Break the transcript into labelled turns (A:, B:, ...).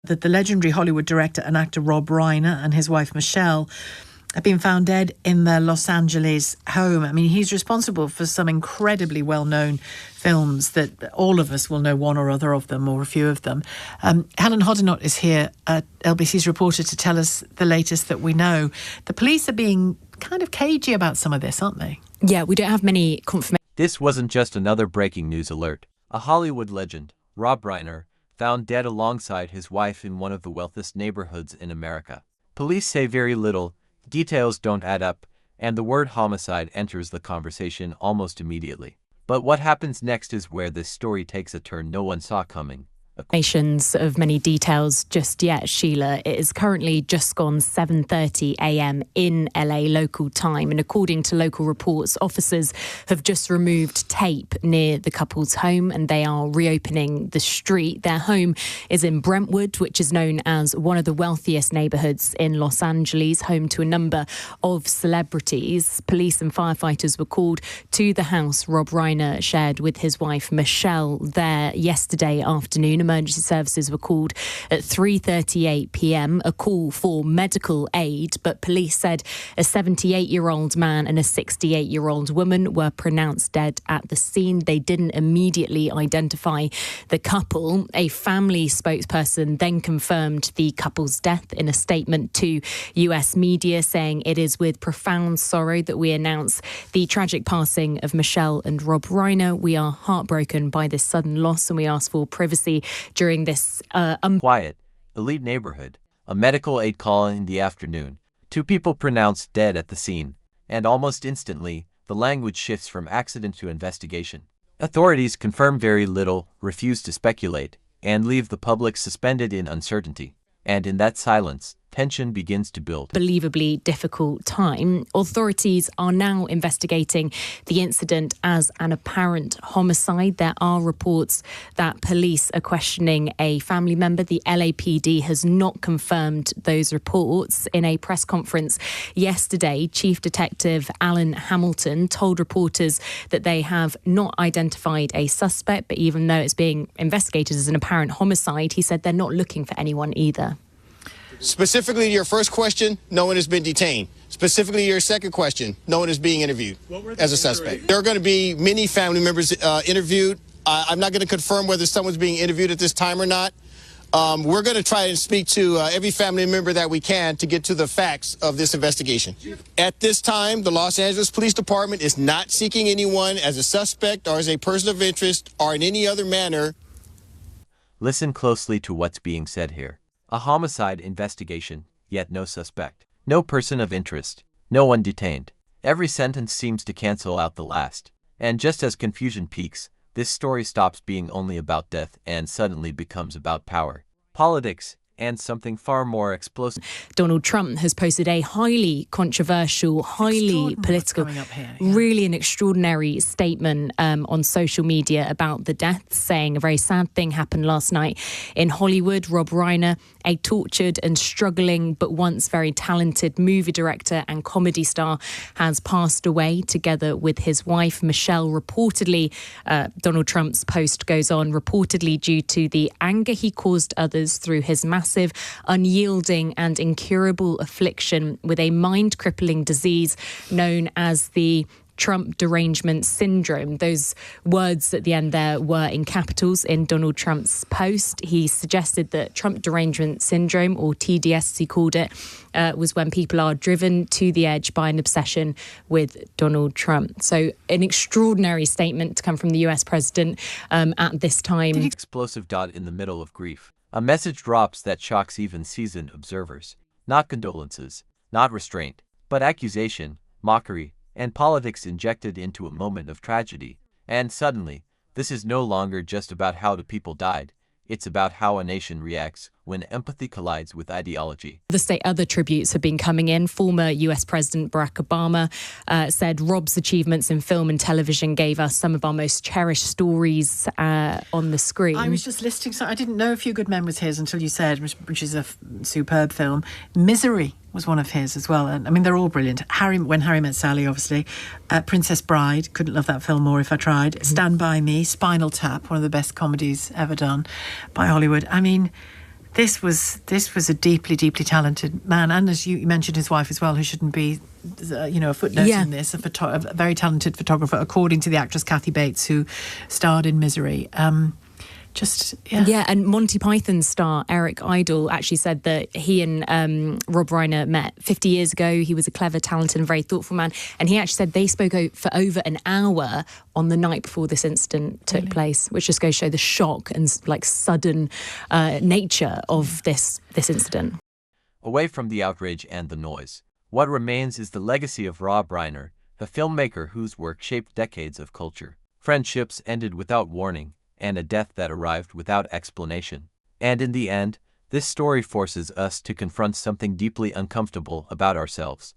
A: that the legendary Hollywood director and actor Rob Reiner and his wife Michelle have been found dead in their Los Angeles home. I mean, he's responsible for some incredibly well-known films that all of us will know one or other of them, or a few of them. Helen Hoddinott is here, LBC's reporter, to tell us the latest that we know. The police are being kind of cagey about some of this, aren't they?
B: Yeah, we don't have many confirmations.
C: This wasn't just another breaking news alert. A Hollywood legend, Rob Reiner, found dead alongside his wife in one of the wealthiest neighborhoods in America. Police say very little, details don't add up, and the word homicide enters the conversation almost immediately. But what happens next is where this story takes a turn no one saw coming.
B: Of many details just yet, Sheila. It is currently just gone 7:30 a.m. in LA local time, and according to local reports, officers have just removed tape near the couple's home and they are reopening the street. Their home is in Brentwood, which is known as one of the wealthiest neighborhoods in Los Angeles, home to a number of celebrities. Police and firefighters were called to the house Rob Reiner shared with his wife Michelle there yesterday afternoon. Emergency services were called at 3:38 p.m, a call for medical aid, but police said a 78-year-old man and a 68-year-old woman were pronounced dead at the scene. They didn't immediately identify the couple. A family spokesperson then confirmed the couple's death in a statement to US media, saying it is with profound sorrow that we announce the tragic passing of Michelle and Rob Reiner. We are heartbroken by this sudden loss and we ask for privacy during this
C: quiet, elite neighborhood. A medical aid call in the afternoon. 2 people pronounced dead at the scene, and almost instantly, the language shifts from accident to investigation. Authorities confirm very little, refuse to speculate, and leave the public suspended in uncertainty. And in that silence, tension begins to build.
B: Believably difficult time. Authorities are now investigating the incident as an apparent homicide. There are reports that police are questioning a family member. The LAPD has not confirmed those reports. In a press conference yesterday, Chief Detective Alan Hamilton told reporters that they have not identified a suspect, but even though it's being investigated as an apparent homicide, he said they're not looking for anyone either.
D: Specifically to your first question, no one has been detained. Specifically to your second question, no one is being interviewed as a suspect. There are going to be many family members interviewed. I'm not going to confirm whether someone's being interviewed at this time or not. We're going to try and speak to every family member that we can to get to the facts of this investigation. At this time, the Los Angeles Police Department is not seeking anyone as a suspect or as a person of interest or in any other manner.
C: Listen closely to what's being said here. A homicide investigation, yet no suspect. No person of interest. No one detained. Every sentence seems to cancel out the last. And just as confusion peaks, this story stops being only about death and suddenly becomes about power, politics, and something far more explosive.
B: Donald Trump has posted a highly controversial, highly political, really an extraordinary statement on social media about the death, saying a very sad thing happened last night in Hollywood. Rob Reiner, a tortured and struggling but once very talented movie director and comedy star, has passed away together with his wife Michelle. Reportedly, Donald Trump's post goes on, reportedly due to the anger he caused others through his massive, unyielding and incurable affliction with a mind-crippling disease known as the Trump derangement syndrome. Those words at the end there were in capitals in Donald Trump's post. He suggested that Trump derangement syndrome, or TDS as he called it, was when people are driven to the edge by an obsession with Donald Trump. So an extraordinary statement to come from the US president at this time.
C: Explosive dot in the middle of grief. A message drops that shocks even seasoned observers. Not condolences, not restraint, but accusation, mockery, and politics injected into a moment of tragedy. And suddenly, this is no longer just about how the people died. It's about how a nation reacts when empathy collides with ideology.
B: Other tributes have been coming in. Former US President Barack Obama said Rob's achievements in film and television gave us some of our most cherished stories on the screen.
A: I was just listing, so I didn't know A Few Good Men was his until you said, which is a superb film. Misery was one of his as well. And I mean, they're all brilliant. When Harry Met Sally, obviously. Princess Bride, couldn't love that film more if I tried. Stand By Me, Spinal Tap, one of the best comedies ever done by Hollywood. I mean, this was a deeply, deeply talented man, and as you mentioned, his wife as well, who shouldn't be, a footnote in this. A very talented photographer, according to the actress Kathy Bates, who starred in Misery.
B: And Monty Python star Eric Idle actually said that he and Rob Reiner met 50 years ago. He was a clever, talented and very thoughtful man, and he actually said they spoke for over an hour on the night before this incident took place, which just goes to show the shock and sudden nature of this incident.
C: Away from the outrage and the noise, what remains is the legacy of Rob Reiner, the filmmaker whose work shaped decades of culture. Friendships ended without warning, and a death that arrived without explanation. And in the end, this story forces us to confront something deeply uncomfortable about ourselves.